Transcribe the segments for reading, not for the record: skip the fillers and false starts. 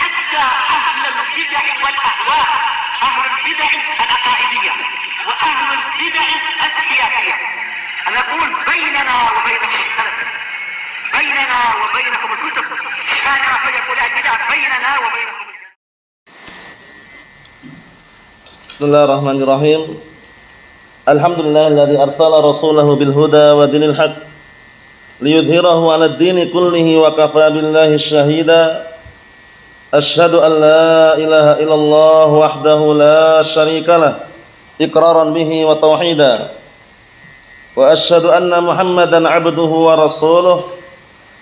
حتى أهل البدع والأهواء، أهل البدع العقائدية وأهل البدع السياسية. أنا أقول بيننا وبينكم السلف، بيننا وبينكم الكتب، كان فيقول البدع بيننا وبينكم. Bismillahirrahmanirrahim. Alhamdulillahilladzi arsala rasulahu bil huda wa dinil haq liyudhhirahu 'alad dini kullihi wa kafaa billahi syahida. Asyhadu an la ilaha illallah wahdahu la syarikalah iqraran bihi wa tauhida. Wa asyhadu anna Muhammadan 'abduhu wa rasuluh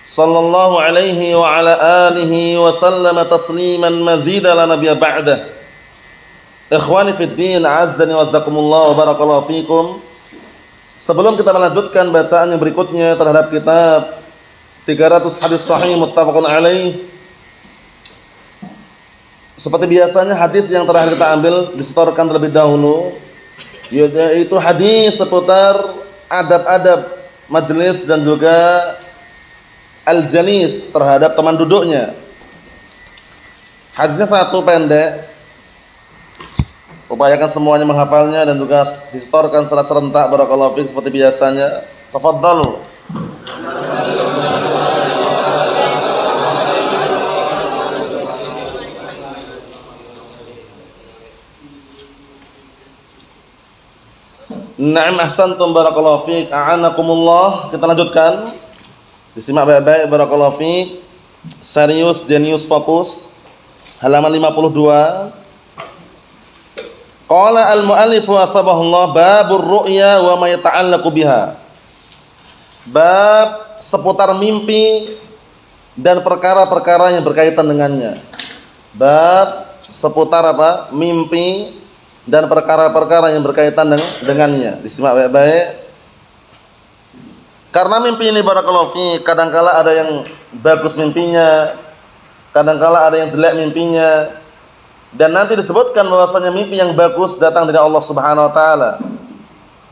sallallahu alaihi wa ala alihi wa sallama tasliman mazida la nabiyya ba'dah. Ikhwani fid din, azzani wa azzakumullah wa barakallahu fikum. Sebelum kita melanjutkan bacaan yang berikutnya terhadap kitab 300 hadis sahih muttafaqun alaih, seperti biasanya hadis yang terakhir kita ambil disetorkan terlebih dahulu, yaitu hadis seputar adab-adab majelis dan juga al-jalis terhadap teman duduknya. Hadisnya satu, pendek. Upayakan semuanya menghafalnya dan juga disetorkan secara serentak barakallahu fiik seperti biasanya. Tafadhalu. Na'am, ahsantum barakallahu fiik, a'anakumullah. Kita lanjutkan. Disimak baik-baik barakallahu fiik. Serius, jenius, fokus. Halaman 52. Qala al-mu'allif wasabahullah babur ru'ya wa ma yata'allaqu biha. Bab seputar mimpi dan perkara-perkara yang berkaitan dengannya. Bab seputar apa? Mimpi dan perkara-perkara yang berkaitan dengannya. Disimak baik-baik. Karena mimpi ini barakallahu fi, kadangkala ada yang bagus mimpinya, kadangkala ada yang jelek mimpinya. Dan nanti disebutkan bahwasanya mimpi yang bagus datang dari Allah Subhanahu wa taala.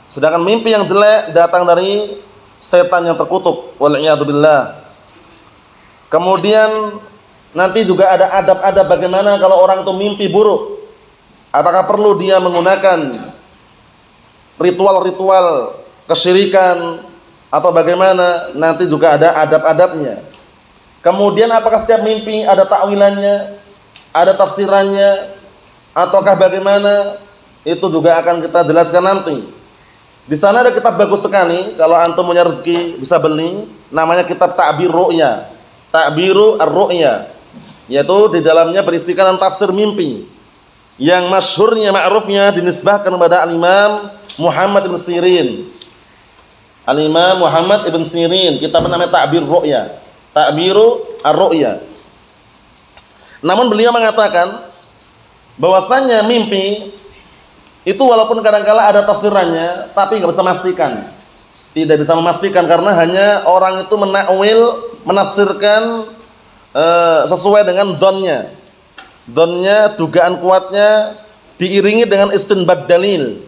Sedangkan mimpi yang jelek datang dari setan yang terkutuk, wal iyadu billah. Kemudian nanti juga ada adab-adab bagaimana kalau orang itu mimpi buruk. Apakah perlu dia menggunakan ritual-ritual kesyirikan atau bagaimana? Nanti juga ada adab-adabnya. Kemudian apakah setiap mimpi ada takwilannya? Ada tafsirannya ataukah bagaimana? Itu juga akan kita jelaskan nanti. Di sana ada kitab bagus sekali, kalau antum punya rezeki bisa beli, namanya kitab Ta'bir Ru'ya. Ta'biru Ar-Ru'ya. Yaitu di dalamnya berisikan tafsir mimpi. Yang masyhurnya, ma'rufnya dinisbahkan kepada Al-Imam Muhammad ibn Sirin. Al-Imam Muhammad ibn Sirin, kitab namanya Ta'bir Ru'ya. Ta'biru Ar-Ru'ya. Namun beliau mengatakan bahwasannya mimpi itu walaupun kadangkala ada tafsirannya, tapi nggak bisa memastikan. Tidak bisa memastikan karena hanya orang itu menakwil, menafsirkan sesuai dengan donnya. Donnya, dugaan kuatnya diiringi dengan istinbad dalil.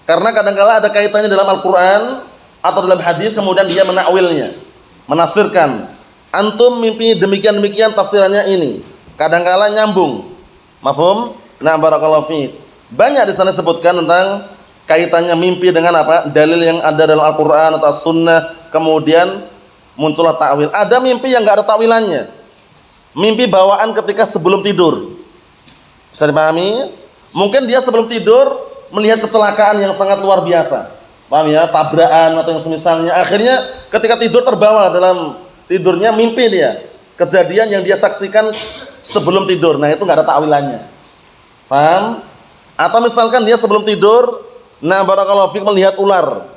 Karena kadangkala ada kaitannya dalam Al-Qur'an atau dalam hadis, kemudian dia menakwilnya, menafsirkan. Antum mimpi demikian-demikian, tafsirannya ini. Kadangkala nyambung. Mafhum? Nah, barakallahu fiik. Banyak di sana disebutkan tentang kaitannya mimpi dengan apa? Dalil yang ada dalam Al-Qur'an atau Sunnah, kemudian muncullah takwil. Ada mimpi yang enggak ada takwilannya. Mimpi bawaan ketika sebelum tidur. Bisa dipahami? Mungkin dia sebelum tidur melihat kecelakaan yang sangat luar biasa. Paham ya? Tabrakan atau yang semisalnya. Akhirnya ketika tidur terbawa dalam tidurnya mimpi dia. Kejadian yang dia saksikan sebelum tidur. Nah, itu enggak ada takwilannya. Paham? Atau misalkan dia sebelum tidur, nah barakallahu fiik, melihat ular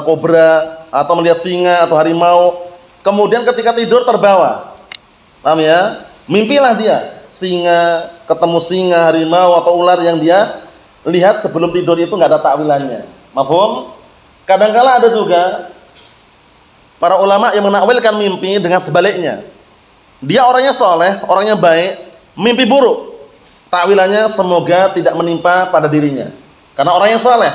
kobra atau melihat singa atau harimau. Kemudian ketika tidur terbawa. Paham ya? Mimpilah dia singa, ketemu singa, harimau atau ular yang dia lihat sebelum tidur, itu enggak ada takwilannya. Mafhum? Kadangkala ada juga para ulama yang menakwilkan mimpi dengan sebaliknya. Dia orangnya soleh, orangnya baik, mimpi buruk. Takwilannya semoga tidak menimpa pada dirinya. Karena orangnya soleh,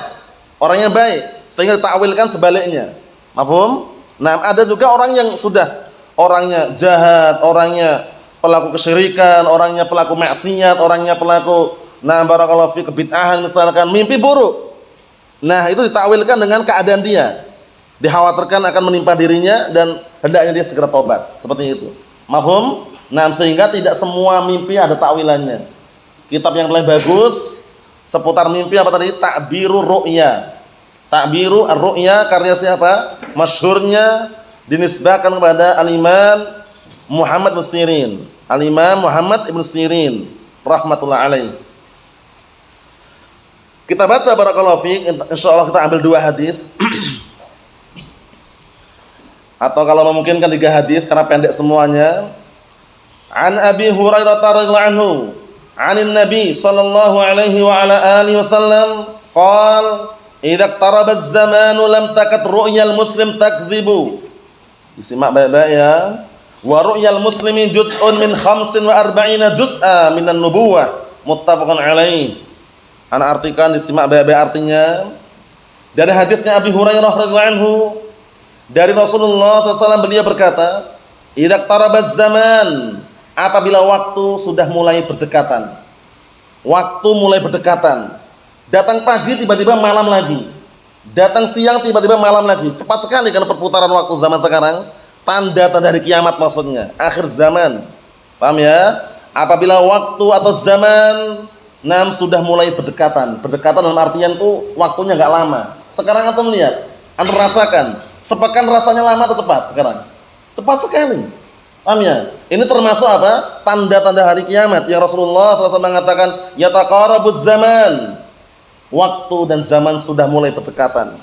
orangnya baik, sehingga ditakwilkan sebaliknya. Mafhum? Nah, ada juga orang yang sudah orangnya jahat, orangnya pelaku kesyirikan, orangnya pelaku maksiat, orangnya pelaku barakallahu fi kebid'ahan misalkan, mimpi buruk. Nah, itu ditakwilkan dengan keadaan dia. Dikhawatirkan akan menimpa dirinya dan hendaknya dia segera tobat. Seperti itu. Mafhum? Nah, sehingga tidak semua mimpi ada takwilannya. Kitab yang paling bagus seputar mimpi apa tadi? Ta'birur Ru'ya. Ta'biru ar-Ru'ya karya siapa? Masyhurnya dinisbahkan kepada Al-Imam Muhammad bin Sirin. Al-Imam Muhammad ibn Sirin rahmatullah alaih. Kita baca barakallahu fiik, insyaallah kita ambil 2 hadis. Atau kalau memungkinkan 3 hadis karena pendek semuanya. An Abi Hurairah radhiyallahu anhu, 'anin Nabi sallallahu alaihi wa ala alihi wasallam, qala idza iqtaraba az-zamanu lam takat ru'yal muslim takdzibu. Disimak baik-baik ya. Wa ru'yal muslimi juz'un min 45 juz'a minan nubuwah, muttafaqun alaih. Ana artikan, disimak baik-baik artinya. Dari hadisnya Abi Hurairah radhiyallahu anhu, dari Rasulullah SAW beliau berkata, idza iqtaraba az-zaman, apabila waktu sudah mulai berdekatan. Waktu mulai berdekatan. Datang pagi tiba-tiba malam lagi. Datang siang tiba-tiba malam lagi. Cepat sekali karena perputaran waktu zaman sekarang. Tanda-tanda hari kiamat maksudnya. Akhir zaman. Paham ya? Apabila waktu atau zaman sudah mulai berdekatan. Berdekatan dalam artian tuh waktunya enggak lama. Sekarang antum lihat, antum rasakan. Sepekan rasanya lama atau cepat sekarang? Cepat sekali. Paham ya? Ini termasuk apa? Tanda-tanda hari kiamat yang Rasulullah SAW mengatakan yataqarabuz zaman. Waktu dan zaman sudah mulai berdekatan.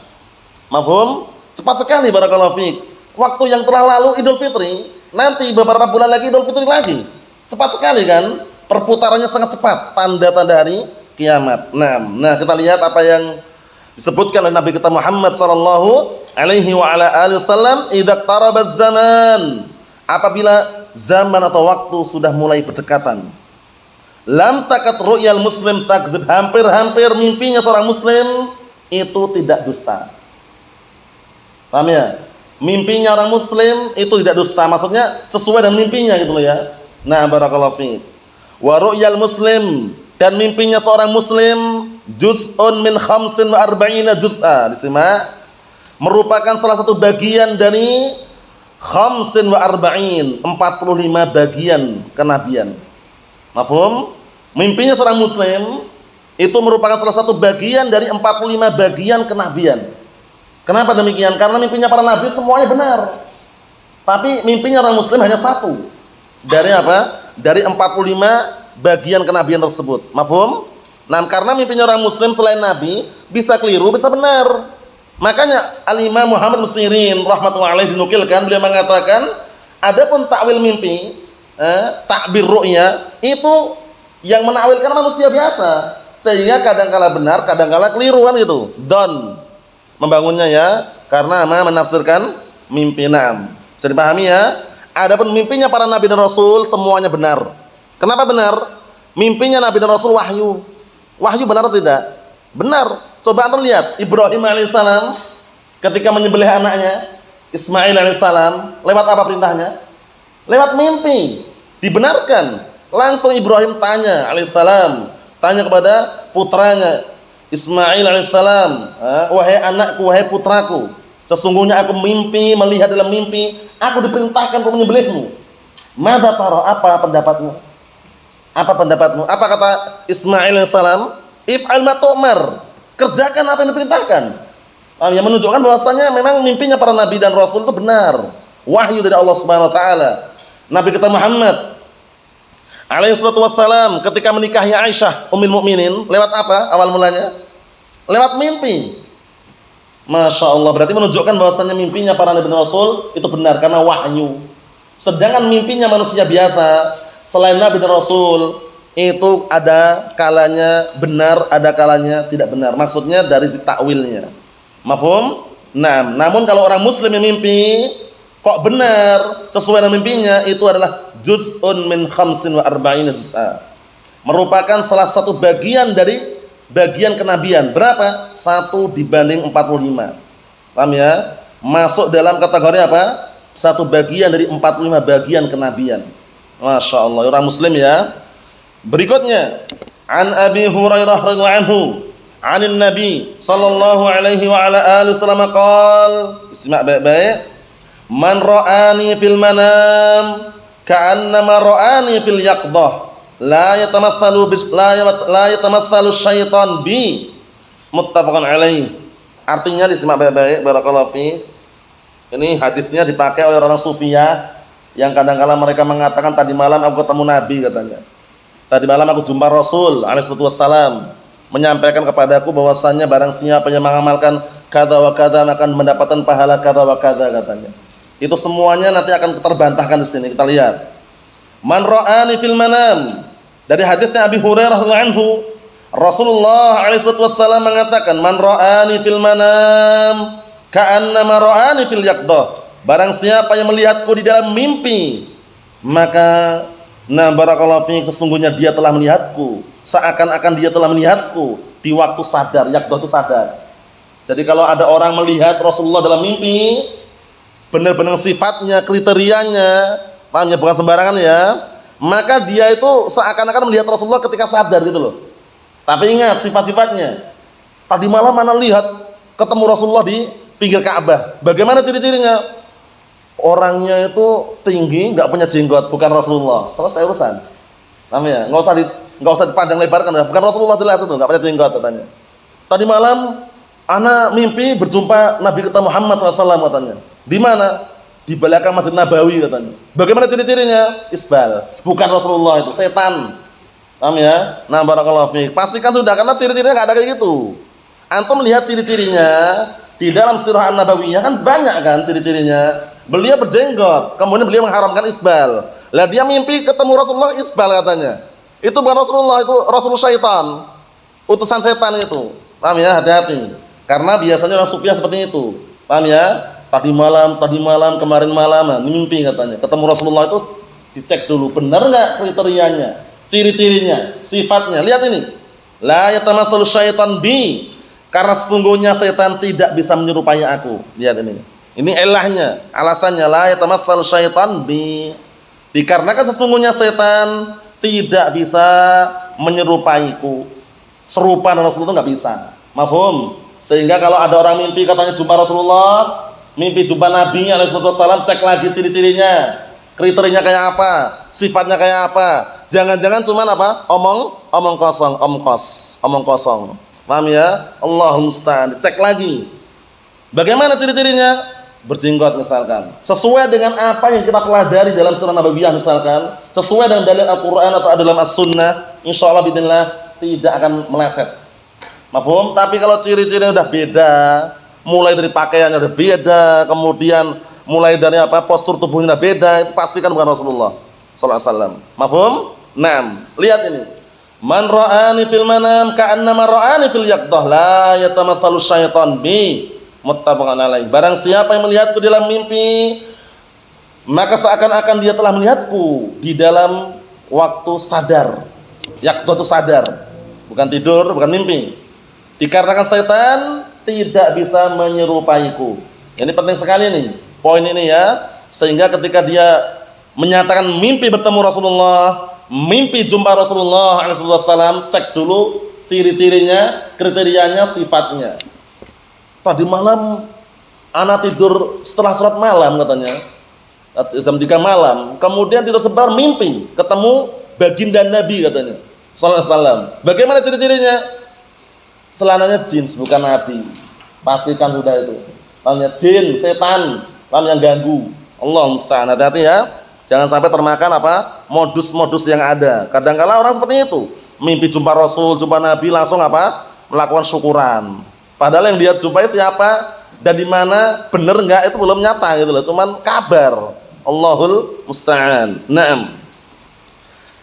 Mafhum? Cepat sekali barakallahu fiik. Waktu yang telah lalu Idul Fitri, nanti beberapa bulan lagi Idul Fitri lagi. Cepat sekali kan? Perputarannya sangat cepat, tanda-tanda hari kiamat. Nah, kita lihat apa yang disebutkan oleh Nabi kita Muhammad sallallahu alaihi wa ala alihi wasallam, idza iqtarabaz zaman. Apabila zaman atau waktu sudah mulai berdekatan. Lam takat ru'yal muslim takdzib, hampir-hampir mimpinya seorang muslim itu tidak dusta. Paham ya? Mimpinya orang muslim itu tidak dusta, maksudnya sesuai dengan mimpinya gitu loh ya. Nah, barakallahu fiik. Wa ru'yal muslim, dan mimpinya seorang muslim juz'un min 45 juz'a. Disimak, merupakan salah satu bagian dari 45 bagian kenabian. Mafhum? Mimpinya seorang muslim itu merupakan salah satu bagian dari 45 bagian kenabian. Kenapa demikian? Karena mimpinya para nabi semuanya benar. Tapi mimpinya orang muslim hanya satu. Dari apa? Dari 45 bagian kenabian tersebut. Mafhum? Nah, karena mimpinya orang muslim selain nabi bisa keliru, bisa benar. Makanya Al-Imam Muhammad bin Sirin rahmatullahi alaihi dinukilkan, beliau mengatakan, adapun takwil mimpi, takbir ru'ya, itu yang menakwilkan manusia biasa, sehingga kadang-kala benar, kadang-kala keliru kan gitu. Don membangunnya ya, karena menafsirkan mimpi. Jadi pahami ya. Adapun mimpinya para nabi dan rasul semuanya benar. Kenapa benar? Mimpinya nabi dan rasul wahyu. Wahyu benar atau tidak? Benar. Coba antum lihat Ibrahim alaihissalam ketika menyembelih anaknya Ismail alaihissalam, lewat apa perintahnya? Lewat mimpi. Dibenarkan. Langsung Ibrahim tanya alaihissalam, tanya kepada putranya Ismail alaihissalam, wahai anakku, wahai putraku, sesungguhnya aku mimpi, melihat dalam mimpi aku diperintahkan untuk menyembelihmu. Madza tara, apa pendapatmu? Apa pendapatmu? Apa kata Ismail alaihissalam? If'al ma tu'mar, kerjakan apa yang diperintahkan. Yang menunjukkan bahwasanya memang mimpinya para nabi dan rasul itu benar, wahyu dari Allah Subhanahu wa taala. Nabi kita Muhammad alaihi salatu wassalam ketika menikahi Aisyah ummul mukminin, lewat apa awal mulanya? Lewat mimpi. Masya Allah, berarti menunjukkan bahwasanya mimpinya para nabi dan rasul itu benar karena wahyu. Sedangkan mimpinya manusia biasa selain nabi dan rasul itu ada kalanya benar, ada kalanya tidak benar. Maksudnya dari takwilnya. Mafhum? Nah, namun kalau orang muslim yang mimpi kok benar sesuai dengan mimpinya, itu adalah juz'un min 45 juz'a. Merupakan salah satu bagian dari bagian kenabian. Berapa? 1/45. Paham ya? Masuk dalam kategori apa? Satu bagian dari 45 bagian kenabian. Masya Allah, orang Muslim ya. Berikutnya, an Abi Hurairah radhiyallahu anhu, anin Nabi sallallahu alaihi wa ala alihi wasallam qaal, simak baik-baik, man ra'ani fil manam ka'annama ra'ani fil yaqdah, la yatamassalu syaitan bi, muttafaqun alaih. Artinya disimak baik-baik, barakallahu fi. Ini hadisnya dipakai oleh orang sufiyah yang kadang-kala mereka mengatakan tadi malam aku ketemu Nabi katanya. Tadi malam aku jumpa Rasul alaihi wassalam menyampaikan kepadaku bahwasannya barang siapa yang mengamalkan kata wa kata akan mendapatkan pahala kata wa kata katanya. Itu semuanya nanti akan terbantahkan di sini. Kita lihat. Man ra'ani fil manam. Dari hadisnya Abi Hurairah radhiyallahu anhu, Rasulullah alaihi wasallam mengatakan, man ra'ani fil manam ka'annama ra'ani fil yaqdah. Barang siapa yang melihatku di dalam mimpi, maka barakallahu fiik, sesungguhnya dia telah melihatku, seakan-akan dia telah melihatku di waktu sadar. Yaqdah itu sadar. Jadi kalau ada orang melihat Rasulullah dalam mimpi, benar-benar sifatnya, kriterianya, paham ya, bukan sembarangan ya, maka dia itu seakan-akan melihat Rasulullah ketika sadar gitu loh. Tapi ingat sifat-sifatnya. Tadi malam mana lihat ketemu Rasulullah di pinggir Ka'bah. Bagaimana ciri-cirinya? Orangnya itu tinggi, nggak punya jenggot, bukan Rasulullah. Selesai urusan. Paham ya? Nggak usah dipandang lebarkan, bukan Rasulullah, jelas itu, nggak punya jenggot katanya. Tadi malam ana mimpi berjumpa Nabi kita Muhammad SAW katanya. Di mana? Di belakang Masjid Nabawi katanya. Bagaimana ciri-cirinya? Isbal, bukan Rasulullah, itu setan. Paham ya? Nah, barakallahu fiik. Pastikan sudah, karena ciri-cirinya nggak ada kayak gitu. Antum melihat ciri-cirinya di dalam Sirah An-Nabawiyah kan banyak kan ciri-cirinya. Beliau berjenggot, kemudian beliau mengharamkan isbal. Lah dia mimpi ketemu Rasulullah isbal katanya. Itu bukan Rasulullah, itu Rasul syaitan. Utusan setan itu. Paham ya? Hati-hati. Karena biasanya orang sufiah seperti itu. Paham ya? Tadi malam, kemarin malam, mimpi katanya. Ketemu Rasulullah itu dicek dulu, benar enggak kriterianya, ciri-cirinya, sifatnya. Lihat ini. La yatamassalu syaitan bi. Karena sesungguhnya setan tidak bisa menyerupai aku. Lihat ini. Ini ilahnya, alasannya la yatamassalu syaitan bi. Dikarenakan sesungguhnya setan tidak bisa menyerupaiku. Serupa dengan Rasulullah itu enggak bisa. Mafhum? Sehingga kalau ada orang mimpi katanya jumpa Rasulullah, mimpi jumpa Nabi alaihi wasallam, cek lagi ciri-cirinya. Kriterinya kayak apa? Sifatnya kayak apa? Jangan-jangan cuman apa? Omong kosong. Paham ya? Allahumma musta'an. Cek lagi. Bagaimana ciri-cirinya? Berjenggot misalkan. Sesuai dengan apa yang kita pelajari dalam Sirah Nabawiyah misalkan, sesuai dengan dalil Al-Qur'an atau dalam As-Sunnah, insyaallah bismillah tidak akan meleset. Mafhum? Tapi kalau ciri-cirinya udah beda, mulai dari pakaiannya udah beda, kemudian mulai dari apa? Postur tubuhnya udah beda, itu pastikan bukan Rasulullah sallallahu alaihi wasallam. Mafhum? Naam. Lihat ini. Man ra'ani fil manam ka'annama ra'ani fil yaqdah, la yatamassalu syaitan bi, muttafaqun alaih. Barang siapa yang melihatku dalam mimpi, maka seakan-akan dia telah melihatku di dalam waktu sadar. Yaqdah itu sadar, bukan tidur, bukan mimpi. Dikarenakan setan tidak bisa menyerupaiku. Ini penting sekali nih, poin ini ya. Sehingga ketika dia menyatakan mimpi bertemu Rasulullah, mimpi jumpa Rasulullah SAW, cek dulu ciri-cirinya, kriterianya, sifatnya. Tadi malam anak tidur setelah sholat malam katanya, jam 3 malam, kemudian tidur sebentar mimpi ketemu baginda Nabi katanya sallallahu alaihi wasallam. Bagaimana ciri-cirinya? Celananya jeans, bukan Nabi. Pastikan sudah itu. Tanya jin, setan, yang ganggu. Allah musta'an. Hati-hati ya. Jangan sampai termakan apa? Modus-modus yang ada. Kadang-kala orang seperti itu. Mimpi jumpa Rasul, jumpa Nabi, langsung apa? Melakukan syukuran. Padahal yang dia jumpai siapa dan di mana, benar enggak itu belum nyata gitu loh. Cuman kabar. Allahul musta'an. Naam.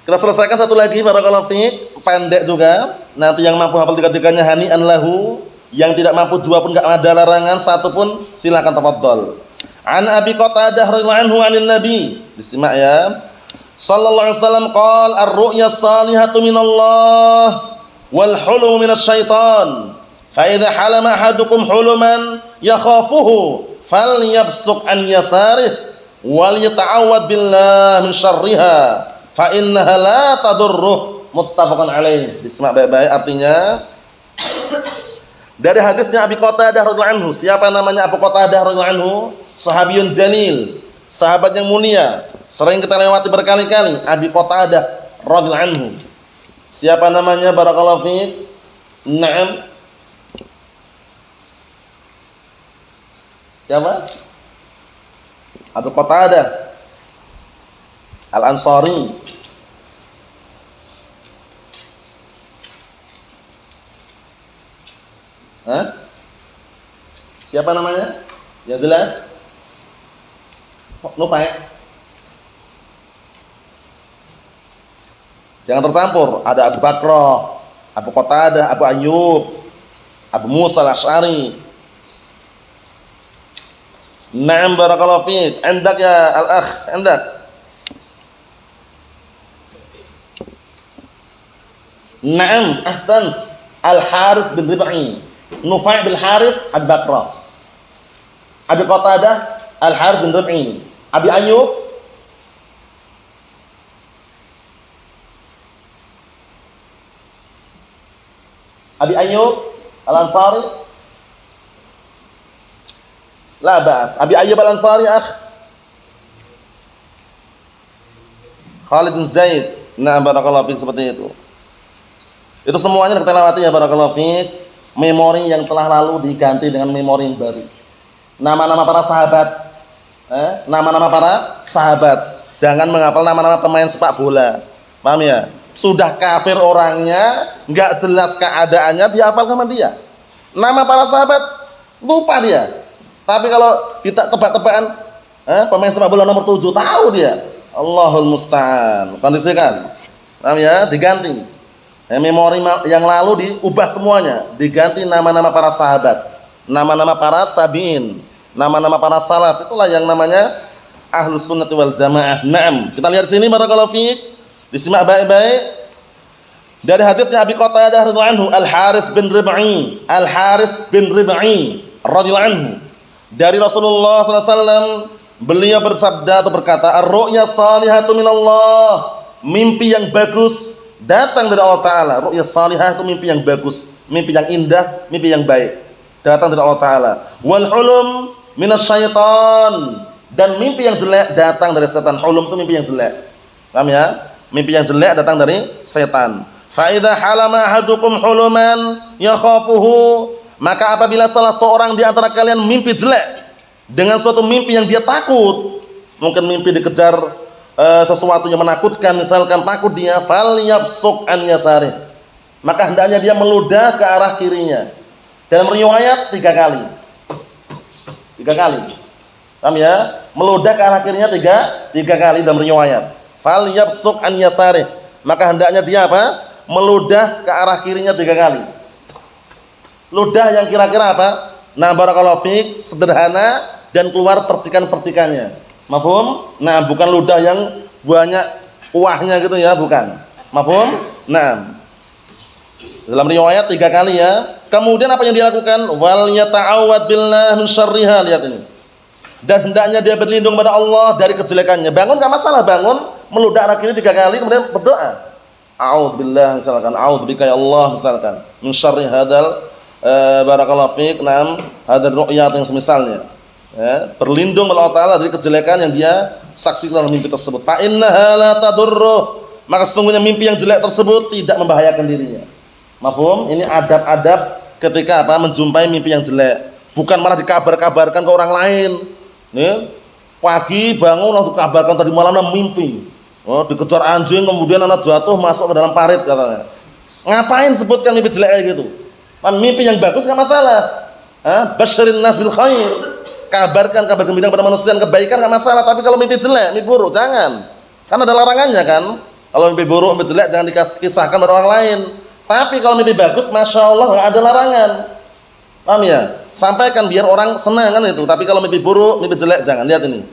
Kita selesaikan satu lagi barakallahu fiik, pendek juga. Nanti yang mampu hafal tiga-tiganya hani'an lahu, yang tidak mampu dua pun enggak ada larangan, satu pun silakan tafadhol. An Abi Qatadah radhiyallahu anhu 'anil Nabi. Disimak ya. Sallallahu alaihi wasallam qala ar-ru'ya salihatu minallah wal hulum minasyaitan. Fa idza halama ahadukum huluman yakhafuhu falyabsuq an yasarih wal yata'awwad billah min syarriha fa innaha la tadurruh. Muttafaqun alaih. Disimak baik-baik artinya. Dari hadisnya Abi Qatadah radhiyallahu anhu. Siapa namanya Abu Qatadah radhiyallahu anhu? Sahabiyun jalil, sahabat yang mulia, sering kita lewati berkali-kali. Abi Qatadah radhiyallahu anhu. Siapa namanya? Barakallahu fiik. Naam. Siapa? Abu Qatadah Al-Ansari. Hah? Siapa namanya? Ya jelas. Lupa ya? Jangan tercampur. Ada Abu Bakrah, Abu Qatadah, Abu Ayyub, Abu Musa Al-Asy'ari. Naam barakallahu fiik. Andak ya al-akh, andak. Naam, ahsan. Al-Harits bin Rib'i. Nufai' bil Harits Abu Bakrah. Abi Qatadah Al-Harits bin Rib'i. Abi Ayyub Al-Ansari. La ba'as. Abi Ayyub Al-Ansari akh Khalid bin Zaid. Nah, barakallahu fiik, seperti itu. Itu semuanya kita lewati ya, barakallahu fiik. Memori yang telah lalu diganti dengan memori yang baru. Nama-nama para sahabat. Nama-nama para sahabat. Jangan menghafal nama-nama pemain sepak bola. Paham ya? Sudah kafir orangnya, enggak jelas keadaannya, dihafal sama dia. Nama para sahabat lupa dia. Tapi kalau kita tebak-tebakan pemain sepak bola nomor 7 tahu dia. Allahul musta'an. Kondisikan. Paham ya? Diganti. Memori yang lalu diubah semuanya, diganti nama-nama para sahabat, nama-nama para tabi'in, nama-nama para salaf. Itulah yang namanya Ahlus Sunnah wal Jamaah. Naam. Kita lihat sini barakallahu fiik. Disimak baik-baik. Dari hadisnya Abi Qatadah radhiyallahu anhu, Al-Harits bin Rib'i, Al-Harits bin Rib'i radhiyallahu anhu. Dari Rasulullah sallallahu alaihi wasallam, beliau bersabda atau berkata, "Ar-ru'ya shalihatu minallah." Mimpi yang bagus datang dari Allah Ta'ala. Ru'ya salihah itu mimpi yang bagus, mimpi yang indah, mimpi yang baik, datang dari Allah Ta'ala. Wal hulum minasyaitan. Dan mimpi yang jelek datang dari setan. Hulum itu mimpi yang jelek. Paham ya? Mimpi yang jelek datang dari setan. Fa idza halama ahadukum huluman yakhafuhu. Maka apabila salah seorang di antara kalian mimpi jelek dengan suatu mimpi yang dia takut, mungkin mimpi dikejar sesuatu yang menakutkan, misalkan takut dia, falyabsuq an yasari, maka hendaknya dia meludah ke arah kirinya. Dalam riwayat 3 kali. 3 kali. Paham ya? Meludah ke arah kirinya 3 kali dalam riwayat. Falyabsuq an yasari, maka hendaknya dia apa? Meludah ke arah kirinya 3 kali. Ludah yang kira-kira apa? Nah, barakallahu fiik, sederhana dan keluar percikan-percikannya. Mafhum? Nah, bukan ludah yang banyak kuahnya gitu ya, bukan. Mafhum? Nah, dalam riwayat 3 kali ya. Kemudian apa yang dia lakukan? Wal yata'awwad billah min syarriha. Lihat ini. Dan hendaknya dia berlindung pada Allah dari kejelekannya. Bangun enggak masalah, bangun meludah arah kiri 3 kali kemudian berdoa. A'udzubillah misalkan, a'udzubika ya Allah misalkan. Min syarri hadal barakallahu fiik, nam, hadal ru'yat yang semisalnya. Ya, berlindung kepada Allah Ta'ala dari kejelekan yang dia saksikan dalam mimpi tersebut. Fa innaha la tadurruh. Maka sesungguhnya mimpi yang jelek tersebut tidak membahayakan dirinya. Mafhum? Ini adab-adab ketika apa? Menjumpai mimpi yang jelek. Bukan malah dikabar-kabarkan ke orang lain. Nih, pagi bangun langsung kabarkan tadi malam mimpi. Oh, dikejar anjing kemudian anak jatuh masuk ke dalam parit katanya. Ngapain sebutkan mimpi jelek kayak gitu? Kan mimpi yang bagus enggak masalah. Basyirin nas bil khair. Kabarkan kabar gembira pada manusia dan kebaikan enggak masalah, tapi kalau mimpi jelek, mimpi buruk jangan. Karena ada larangannya kan. Kalau mimpi buruk, mimpi jelek jangan dikisahkan pada orang lain. Tapi kalau mimpi bagus, masya Allah enggak ada larangan. Paham ya? Sampaikan biar orang senang kan itu. Tapi kalau mimpi buruk, mimpi jelek jangan. Lihat ini.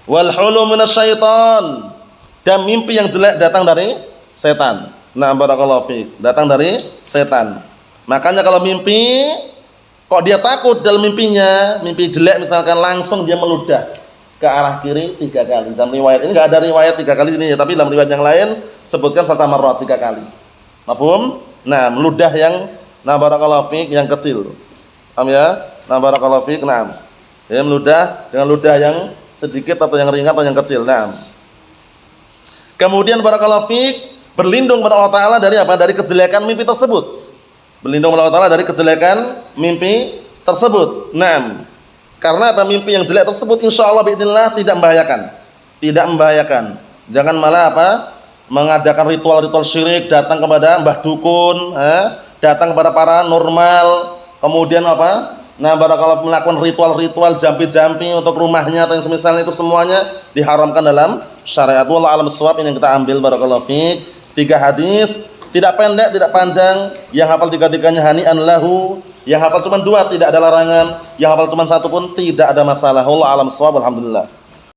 Wal hulum minasyaitan. Dan mimpi yang jelek datang dari setan. Nah, barakallahu fiik, datang dari setan. Makanya kalau mimpi kok dia takut dalam mimpinya, mimpi jelek misalkan, langsung dia meludah ke arah kiri 3 kali. Dalam riwayat ini enggak ada riwayat 3 kali ini, tapi dalam riwayat yang lain sebutkan salsa marrat 3 kali. Mafhum? Nah, ludah yang barakallahu fik yang kecil. Paham ya? Barakallahu fik. Naam. Ya, meludah dengan ludah yang sedikit atau yang ringan atau yang kecil. Naam. Kemudian barakallahu fik, berlindung kepada Allah Ta'ala dari apa? Dari kejelekan mimpi tersebut. Berlindung kepada Allah Ta'ala dari kejelekan mimpi tersebut. Naam. Karena apa? Mimpi yang jelek tersebut insyaallah biidznillah tidak membahayakan. Tidak membahayakan. Jangan malah apa? Mengadakan ritual-ritual syirik, datang kepada mbah dukun, datang kepada para normal, kemudian apa? Nah, barakallahu melakukan ritual-ritual jampi-jampi untuk rumahnya atau yang semisal itu, semuanya diharamkan dalam syariat. Wallahu a'lam bishawab. Ini yang kita ambil barakallahu fik. 3 hadis, tidak pendek, tidak panjang. Yang hafal 3-tiganya hani'an lahu. Yang hafal cuma 2 tidak ada larangan. Yang hafal cuma 1 pun tidak ada masalah. Wallahu a'lam bishawab. Alhamdulillah.